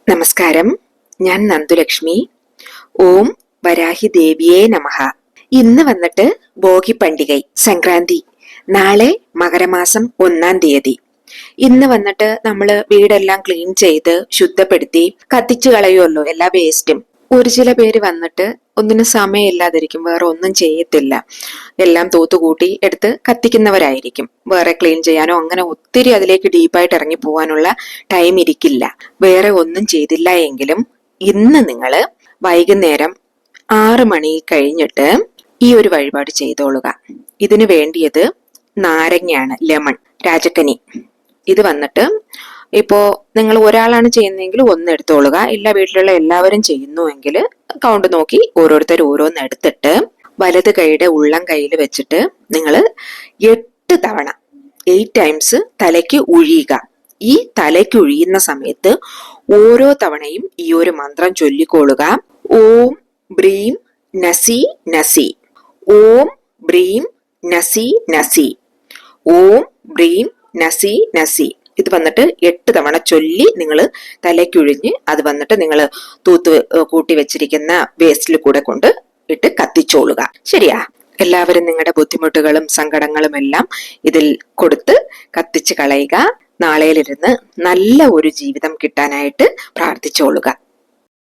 നമസ്കാരം. ഞാൻ നന്ദുലക്ഷ്മി. ഓം വരാഹി ദേവിയേ നമഃ. ഇന്ന് വന്നിട്ട് ഭോഗി പண்டிகை, സംക്രാന്തി. നാളെ മകരമാസം 1-ാം തീയതി. ഇന്ന് വന്നിട്ട് നമ്മള് വീടെല്ലാം ക്ലീൻ ചെയ്ത് ശുദ്ധപ്പെടുത്തി കത്തിച്ചു കളയുമല്ലോ എല്ലാ വേസ്റ്റും. ഒരു ചില പേര് വന്നിട്ട് ഒന്നിനും സമയമില്ലാതിരിക്കും, വേറെ ഒന്നും ചെയ്യത്തില്ല, എല്ലാം തൂത്തുകൂട്ടി എടുത്ത് കത്തിക്കുന്നവരായിരിക്കും. വേറെ ക്ലീൻ ചെയ്യാനോ അങ്ങനെ ഒത്തിരി അതിലേക്ക് ഡീപ്പായിട്ട് ഇറങ്ങി പോകാനുള്ള ടൈം ഇരിക്കില്ല. വേറെ ഒന്നും ചെയ്തില്ല എങ്കിലും ഇന്ന് നിങ്ങള് വൈകുന്നേരം 6 മണി കഴിഞ്ഞിട്ട് ഈ ഒരു വഴിപാട് ചെയ്തോളുക. ഇതിനു വേണ്ടിയത് നാരങ്ങയാണ്, ലെമൺ, രാജക്കനി. ഇത് വന്നിട്ട് ഇപ്പോ നിങ്ങൾ ഒരാളാണ് ചെയ്യുന്നതെങ്കിൽ 1 എടുത്തോളുക. ഇല്ല വീട്ടിലുള്ള എല്ലാവരും ചെയ്യുന്നുവെങ്കിൽ കൗണ്ട് നോക്കി ഓരോരുത്തർ ഓരോന്ന് എടുത്തിട്ട് വലത് കൈയുടെ ഉള്ളം കയ്യിൽ വെച്ചിട്ട് നിങ്ങൾ 8 തവണ 8 ടൈംസ് തലയ്ക്ക് ഉഴിയുക. ഈ തലയ്ക്ക് ഉഴിയുന്ന സമയത്ത് ഓരോ തവണയും ഈ ഒരു മന്ത്രം ചൊല്ലിക്കോളുക. ഓം ബ്രീം നസി നസി, ഓം ബ്രീം നസി നസി, ഓം ബ്രീം നസി നസി. ഇത് വന്നിട്ട് 8 തവണ ചൊല്ലി നിങ്ങൾ തലയ്ക്കൊഴിഞ്ഞ് അത് വന്നിട്ട് നിങ്ങൾ തൂത്ത് കൂട്ടി വെച്ചിരിക്കുന്ന വേസ്റ്റിൽ കൂടെ കൊണ്ട് ഇട്ട് കത്തിച്ചോളുക. ശരിയാ? എല്ലാവരും നിങ്ങളുടെ ബുദ്ധിമുട്ടുകളും സങ്കടങ്ങളും എല്ലാം ഇതിൽ കൊടുത്ത് കത്തിച്ച് കളയുക. നാളെയിലിരുന്ന് നല്ല ഒരു ജീവിതം കിട്ടാനായിട്ട് പ്രാർത്ഥിച്ചോളുക.